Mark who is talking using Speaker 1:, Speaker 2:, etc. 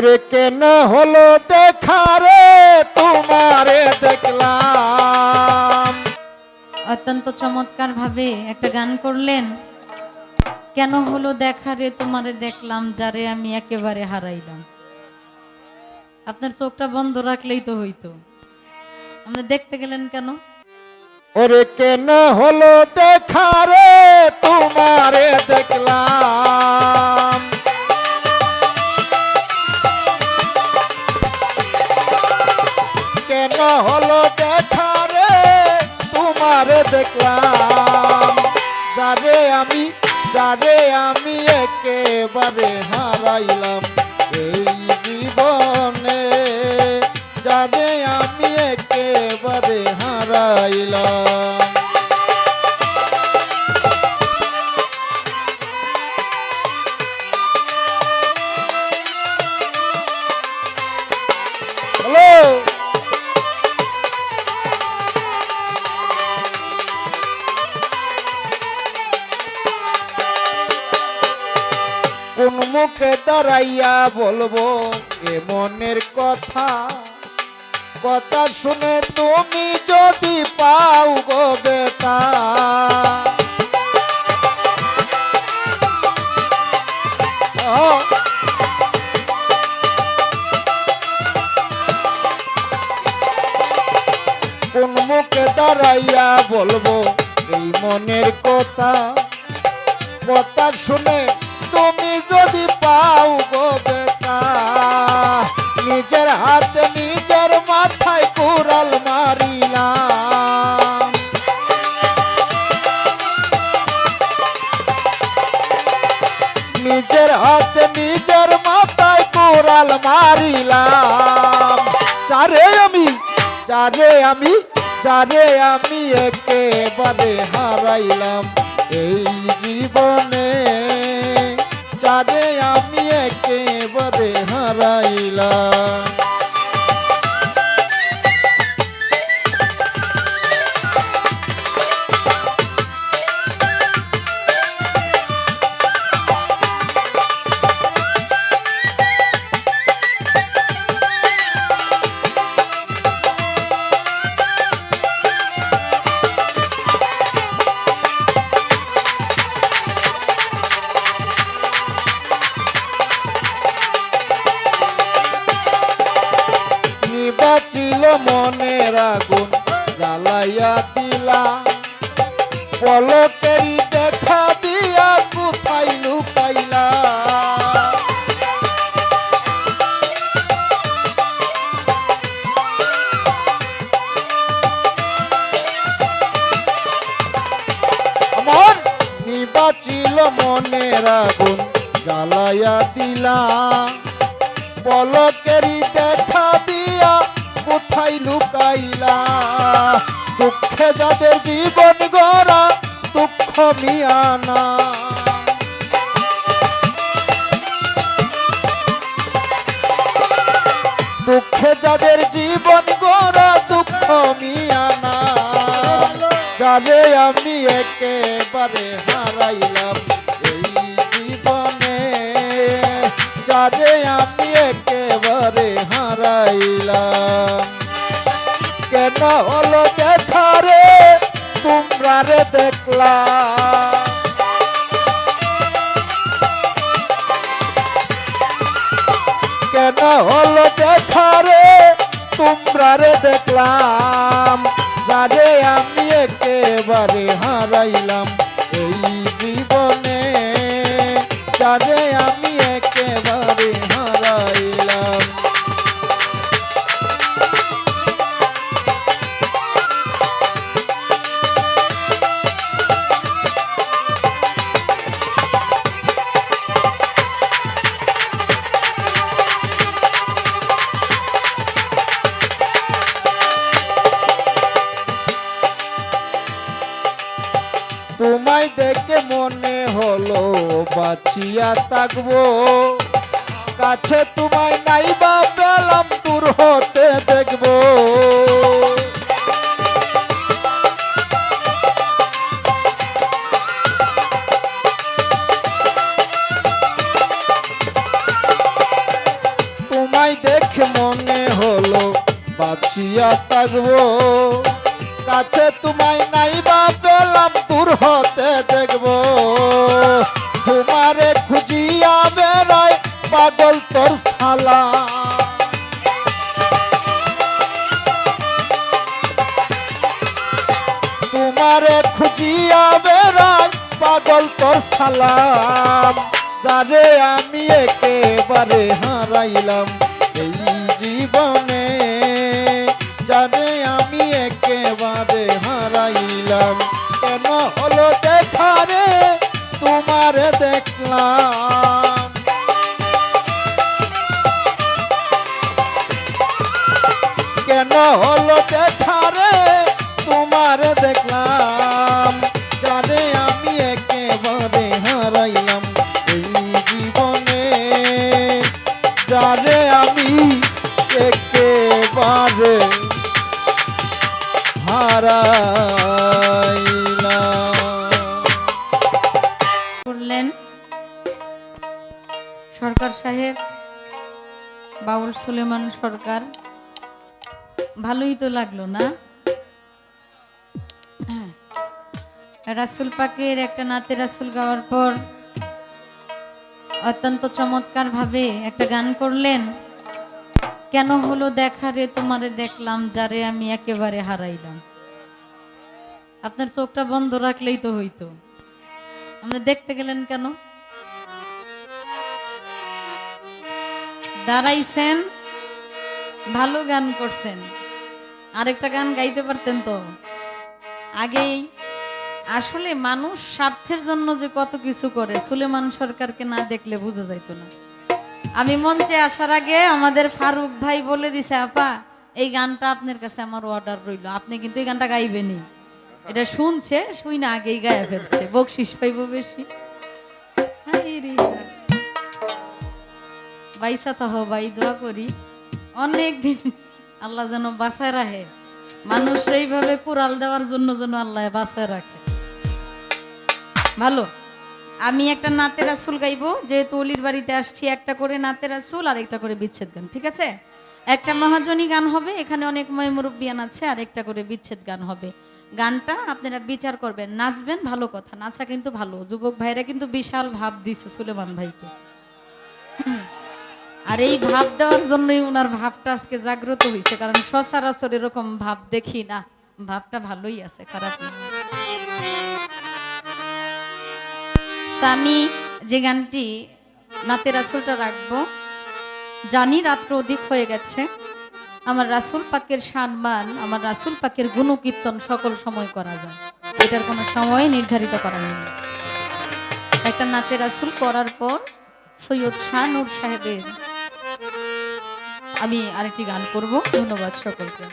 Speaker 1: রে কেন হলো দেখা রে তোমারে দেখলাম।
Speaker 2: অত্যন্ত চমৎকার ভাবে একটা গান করলেন। কেন হলো দেখা রে তোমারে দেখলাম, যারে আমি একেবারে হারাইলাম। আপনার চোখটা বন্ধ রাখলেই তো হইতো, আপনি দেখতে গেলেন কেন?
Speaker 1: ওরে কেন হলো দেখা রে তোমারে দেখলাম। কেন হলো দেখা রে তোমারে দেখলাম। যারে আমি একেবারে হারাইলাম এই জীবনে, যারে আমি একেবারে হারাইলাম। হ্যালো, কোন মুখে দাঁড়াইয়া বলবো এ মনের কথা, কথা শুনে তুমি যদি পাও গো বেতা। কোন মুখে দাঁড়াইয়া বলবো এই মনের কথা, কথা শুনে তুমি যদি পাও গো বেটা। নিজের হাতে নিজের মাথায় কুড়াল মারিলাম। নিজের হাতে নিজের মাথায় কুড়াল মারিলাম। যারে আমি একেবারে হারাইলাম এই জীবনে, যারে আমি একেবারে হারাইলাম। ছিল মনের আগুন জ্বালাইয়া দিলা, পলকেরই দেখা দিয়া কোথায় লুকাইলা। আমার নিবাচিল মনের আগুন জ্বালাইয়া দিলা, পলকেরই দেখা দিয়া কোথায় লুকাইলা। দুঃখে যাদের জীবন গড়া দুঃখ মিয়ানা, দুঃখে যাদের জীবন গড়া দুঃখ মিয়ানা। যারে আমি একেবারে হারাইলাম এই জীবনে, যারে আমি একেবারে হারাইলাম। কেন হলো দেখা রে তোমরা রে দেখলাম। কেন হলো দেখা রে তোমরা রে দেখলাম। যারে আমি একেবারে হারাইলাম এই জীবনে, যারে আমি একেবারে হারাইলাম। তোমায় দেখে মনে হলো বাঁচিয়া থাকবো, কাছে তোমায় নাইবা পেলাম দূর হতে দেখবো। বাঁচিয়া থাকবো। কাছে তোমায় নাই বা পেলাম, দূর হতে দেখবো। তোমারে খুঁজিয়া বেড়াই পাগল তোর শালা। তোমারে খুঁজিয়া বেড়াই পাগল তোর সালাম। যারে আমি একেবারে হারাইলাম এই জীবনে, যারে আমি একেবারে হারাইলাম। কেন হলো দেখা রে তোমারে দেখলাম, কেন হলো দেখা রে তোমারে দেখলাম। যারে আমি একেবারে হারাইলাম এই জীবনে, যারে আমি একেবারে হারাইলাম।
Speaker 2: করলেন সরকার সাহেব, বাউল সুলেমান সরকার। ভালোই তো লাগলো না? রাসূল পাকের একটা নাতে রাসূল গাওয়ার পর অত্যন্ত চমৎকার ভাবে একটা গান করলেন। কেন হলো দেখা রে তোমারে দেখলাম, যারে আমি একেবারে হারাইলাম। আপনার চোখটা বন্ধ রাখলেই তো হইতো। আপনি দেখতে গেলেন কেন? দাঁড়াইছেন, ভালো গান করছেন, আরেকটা গান গাইতে পারতেন তো আগেই। আসলে মানুষ স্বার্থের জন্য যে কত কিছু করে, সুলেমান সরকারকে না দেখলে বোঝা যাইত না। আমি মঞ্চে আসার আগে আমাদের ফারুক ভাই বলে দিছে, আপা এই গানটা আপনার কাছে আমার অর্ডার রইল, আপনি কিন্তু এই গানটা গাইবেনি। এটা শুনছে, শুই না আগেই গায়ে ফেলছে, বকশিস পাইব বেশি। বাইসা তাহ ভাই, দোয়া করি অনেক দিন আল্লাহ যেন বাঁচায় রাখে, মানুষ এইভাবে কুড়াল দেওয়ার জন্য যেন আল্লাহ বাঁচায় রাখে। ভালো, আমি একটা নাতে রাসূল গাইবো, যেহেতু অলির বাড়িতে আসছি। একটা করে নাতে রাসূল আর একটা করে বিচ্ছেদ গান, ঠিক আছে? একটা মহাজনী গান হবে, এখানে অনেক মুরব্বিয়ান আছে, আর একটা করে বিচ্ছেদ গান হবে। গানটা আপনারা বিচার করবেন, নাচবেন, ভালো কথা, নাচা কিন্তু ভালো। যুবক ভাইরা কিন্তু বিশাল ভাব দিছে সুলেমান ভাইকে, আর এই ভাব দেওয়ার জন্যই ওনার ভাবটা আজকে জাগ্রত হয়েছে, কারণ সচরাচর এরকম ভাব দেখি না। ভাবটা ভালোই আছে, খারাপ না। তা আমি যে গানটি নাতে রাসূলটা রাখবো, জানি রাত্র অধিক হয়ে গেছে, আমার রাসূল পাকের সম্মান, আমার রাসূল পাকের গুণকীর্তন সকল সময় করা যায়, এটার কোনো সময় নির্ধারিত করা নেই। একটা নাতে রাসূল করার পর সৈয়দ শাহনূর সাহেবের আমি আরেকটি গান করব। ধন্যবাদ সকলকে।